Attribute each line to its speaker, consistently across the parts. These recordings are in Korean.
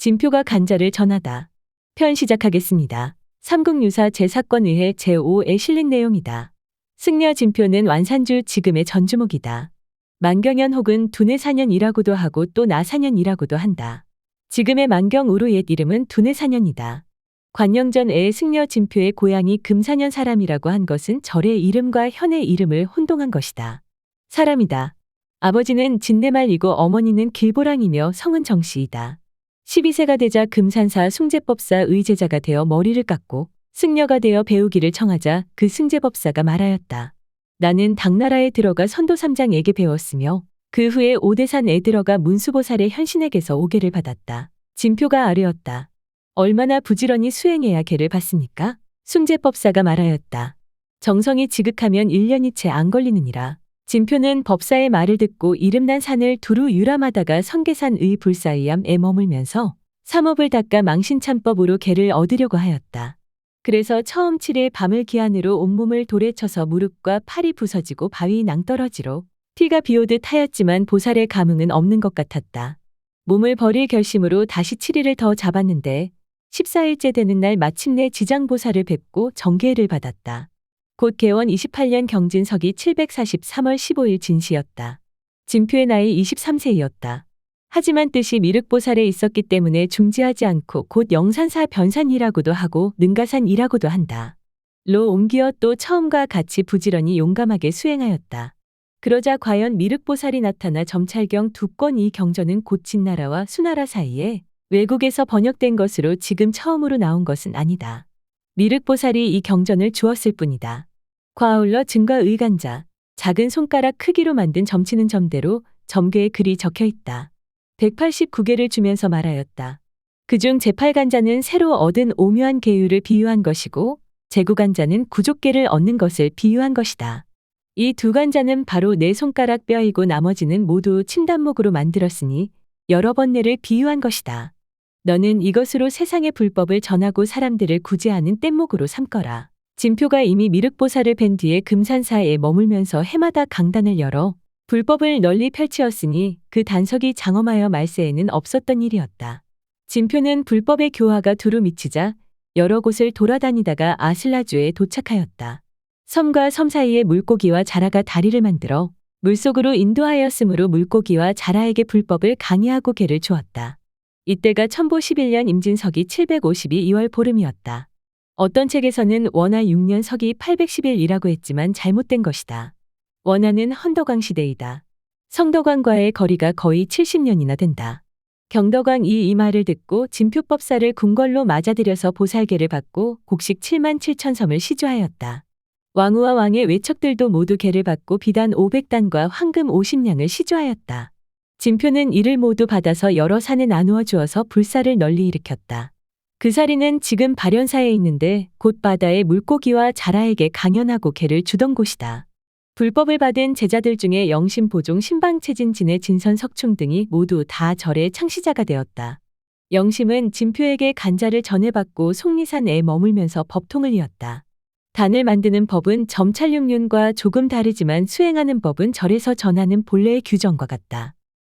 Speaker 1: 진표가 간자를 전하다. 편 시작하겠습니다. 삼국유사 제4권 의회 제5에 실린 내용이다. 승려 진표는 완산주 지금의 전주목이다. 만경연 혹은 두뇌사년이라고도 하고 또 나사년이라고도 한다. 지금의 만경우로 옛 이름은 두뇌사년이다. 관영전에 승려 진표의 고향이 금사년 사람이라고 한 것은 절의 이름과 현의 이름을 혼동한 것이다. 사람이다. 아버지는 진내말이고 어머니는 길보랑이며 성은 정씨이다. 12세가 되자 금산사 숭제법사 의제자가 되어 머리를 깎고 승려가 되어 배우기를 청하자 그 숭제법사가 말하였다. 나는 당나라에 들어가 선도삼장에게 배웠으며 그 후에 오대산에 들어가 문수보살의 현신에게서 오계를 받았다. 진표가 아뢰었다. 얼마나 부지런히 수행해야 계를 받습니까? 숭제법사가 말하였다. 정성이 지극하면 1년이 채 안 걸리느니라. 진표는 법사의 말을 듣고 이름난 산을 두루 유람하다가 성계산의 불사의암에 머물면서 삼업을 닦아 망신참법으로 계를 얻으려고 하였다. 그래서 처음 7일 밤을 기한으로 온몸을 돌에 쳐서 무릎과 팔이 부서지고 바위 낭떠러지로 피가 비오듯 하였지만 보살의 감흥은 없는 것 같았다. 몸을 버릴 결심으로 다시 7일을 더 잡았는데 14일째 되는 날 마침내 지장보살을 뵙고 정계를 받았다. 곧 개원 28년 경진석이 743월 15일 진시였다. 진표의 나이 23세이었다. 하지만 뜻이 미륵보살에 있었기 때문에 중지하지 않고 곧 영산사 변산이라고도 하고 능가산이라고도 한다. 로 옮기어 또 처음과 같이 부지런히 용감하게 수행하였다. 그러자 과연 미륵보살이 나타나 점찰경 두 권 이 경전은 곧 진나라와 수나라 사이에 외국에서 번역된 것으로 지금 처음으로 나온 것은 아니다. 미륵보살이 이 경전을 주었을 뿐이다. 과아울러 증과의간자, 작은 손가락 크기로 만든 점치는 점대로 점괘에 글이 적혀 있다. 189개를 주면서 말하였다. 그중 제8간자는 새로 얻은 오묘한 계율을 비유한 것이고 제9간자는 구족계를 얻는 것을 비유한 것이다. 이 두 간자는 바로 네 손가락 뼈이고 나머지는 모두 침단목으로 만들었으니 여러 번뇌를 비유한 것이다. 너는 이것으로 세상의 불법을 전하고 사람들을 구제하는 뗏목으로 삼거라. 진표가 이미 미륵보살을 뵌 뒤에 금산사에 머물면서 해마다 강단을 열어 불법을 널리 펼치었으니 그 단석이 장엄하여 말세에는 없었던 일이었다. 진표는 불법의 교화가 두루 미치자 여러 곳을 돌아다니다가 아슬라주에 도착하였다. 섬과 섬 사이에 물고기와 자라가 다리를 만들어 물속으로 인도하였으므로 물고기와 자라에게 불법을 강의하고 계를 주었다. 이때가 천보 11년 임진석이 752 2월 보름이었다. 어떤 책에서는 원하 6년 석이 811이라고 했지만 잘못된 것이다. 원하는 헌덕왕 시대이다. 성덕왕과의 거리가 거의 70년이나 된다. 경덕왕이 이 말을 듣고 진표법사를 궁궐로 맞아들여서 보살계를 받고 곡식 7만 7천 섬을 시주하였다. 왕후와 왕의 외척들도 모두 계를 받고 비단 500단과 황금 50냥을 시주하였다. 진표는 이를 모두 받아서 여러 산에 나누어 주어서 불사를 널리 일으켰다. 그 사리는 지금 발현사에 있는데 곧 바다의 물고기와 자라에게 강연하고 계를 주던 곳이다. 불법을 받은 제자들 중에 영심 보종 신방채진 진의 진선 석충 등이 모두 다 절의 창시자가 되었다. 영심은 진표에게 간자를 전해받고 속리산에 머물면서 법통을 이었다. 단을 만드는 법은 점찰육륜과 조금 다르지만 수행하는 법은 절에서 전하는 본래의 규정과 같다.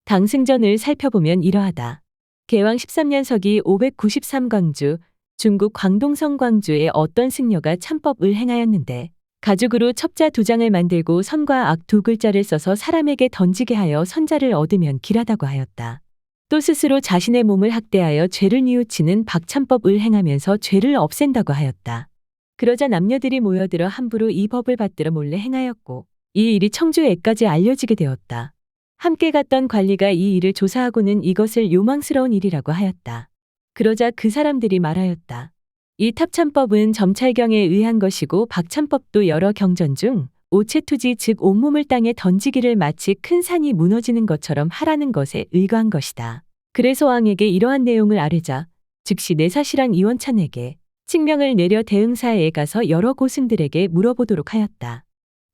Speaker 1: 당승전을 살펴보면 이러하다. 개왕 13년석이 593광주, 중국 광동성 광주에 어떤 승려가 참법을 행하였는데 가죽으로 첩자 2장을 만들고 선과 악 2글자를 써서 사람에게 던지게 하여 선자를 얻으면 길하다고 하였다. 또 스스로 자신의 몸을 학대하여 죄를 뉘우치는 박참법을 행하면서 죄를 없앤다고 하였다. 그러자 남녀들이 모여들어 함부로 이 법을 받들어 몰래 행하였고 이 일이 청주에까지 알려지게 되었다. 함께 갔던 관리가 이 일을 조사하고는 이것을 요망스러운 일이라고 하였다. 그러자 그 사람들이 말하였다. 이 탑참법은 점찰경에 의한 것이고 박참법도 여러 경전 중 오체투지 즉 온몸을 땅에 던지기를 마치 큰 산이 무너지는 것처럼 하라는 것에 의거한 것이다. 그래서 왕에게 이러한 내용을 아뢰자 즉시 내사시랑 이원찬에게 칙명을 내려 대응사에 가서 여러 고승들에게 물어보도록 하였다.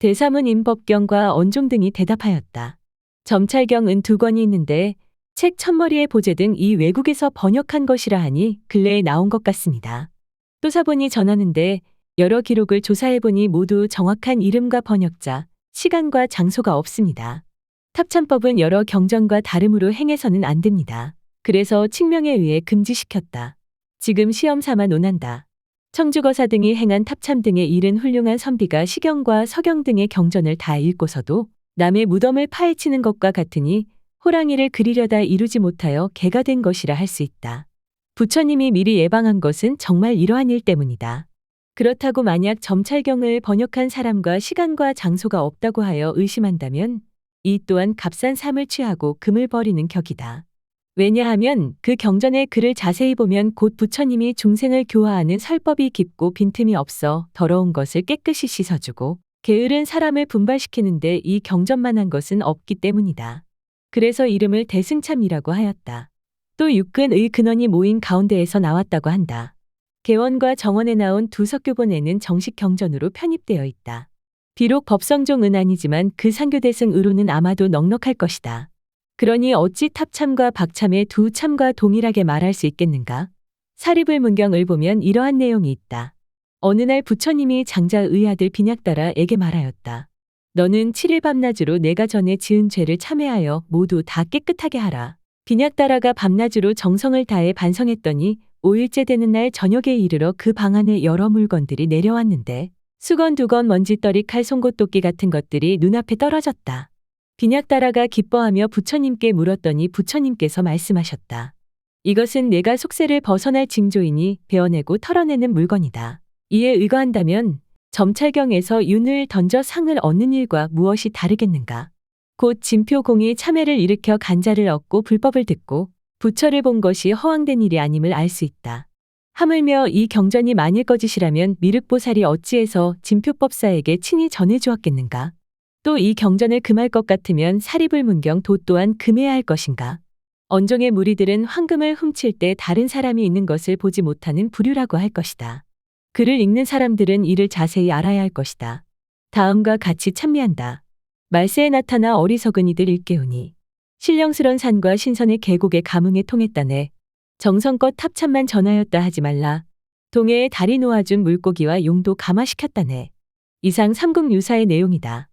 Speaker 1: 대사문 임법경과 언종 등이 대답하였다. 점찰경은 2권이 있는데 책 첫머리의 보제 등 이 외국에서 번역한 것이라 하니 근래에 나온 것 같습니다. 또 사본이 전하는데 여러 기록을 조사해보니 모두 정확한 이름과 번역자, 시간과 장소가 없습니다. 탑참법은 여러 경전과 다름으로 행해서는 안 됩니다. 그래서 칙명에 의해 금지시켰다. 지금 시험 삼아 논한다. 청주거사 등이 행한 탑참 등의 일은 훌륭한 선비가 시경과 서경 등의 경전을 다 읽고서도 남의 무덤을 파헤치는 것과 같으니 호랑이를 그리려다 이루지 못하여 개가 된 것이라 할 수 있다. 부처님이 미리 예방한 것은 정말 이러한 일 때문이다. 그렇다고 만약 점찰경을 번역한 사람과 시간과 장소가 없다고 하여 의심한다면 이 또한 값싼 삶을 취하고 금을 버리는 격이다. 왜냐하면 그 경전의 글을 자세히 보면 곧 부처님이 중생을 교화하는 설법이 깊고 빈틈이 없어 더러운 것을 깨끗이 씻어주고 게으른 사람을 분발시키는데 이 경전만한 것은 없기 때문이다. 그래서 이름을 대승참이라고 하였다. 또 육근의 근원이 모인 가운데에서 나왔다고 한다. 개원과 정원에 나온 두 석교본에는 정식 경전으로 편입되어 있다. 비록 법성종은 아니지만 그 상교대승으로는 아마도 넉넉할 것이다. 그러니 어찌 탑참과 박참의 두 참과 동일하게 말할 수 있겠는가? 사리불문경을 보면 이러한 내용이 있다. 어느 날 부처님이 장자의 아들 빈약다라에게 말하였다. 너는 7일 밤낮으로 내가 전에 지은 죄를 참회하여 모두 다 깨끗하게 하라. 빈약다라가 밤낮으로 정성을 다해 반성했더니 5일째 되는 날 저녁에 이르러 그 방 안에 여러 물건들이 내려왔는데 수건, 두건, 먼지떨이, 칼, 송곳, 도끼 같은 것들이 눈앞에 떨어졌다. 빈약다라가 기뻐하며 부처님께 물었더니 부처님께서 말씀하셨다. 이것은 내가 속세를 벗어날 징조이니 베어내고 털어내는 물건이다. 이에 의거한다면 점찰경에서 윤을 던져 상을 얻는 일과 무엇이 다르겠는가? 곧 진표공이 참회를 일으켜 간자를 얻고 불법을 듣고 부처를 본 것이 허황된 일이 아님을 알 수 있다. 하물며 이 경전이 만일 거짓이라면 미륵보살이 어찌해서 진표법사에게 친히 전해주었겠는가? 또 이 경전을 금할 것 같으면 사리불문경 도 또한 금해야 할 것인가? 언종의 무리들은 황금을 훔칠 때 다른 사람이 있는 것을 보지 못하는 부류라고 할 것이다. 글을 읽는 사람들은 이를 자세히 알아야 할 것이다. 다음과 같이 찬미한다. 말세에 나타나 어리석은 이들 일깨우니 신령스런 산과 신선의 계곡의 감흥에 통했다네. 정성껏 탑참만 전하였다 하지 말라. 동해에 달이 놓아준 물고기와 용도 감화시켰다네. 이상 삼국유사의 내용이다.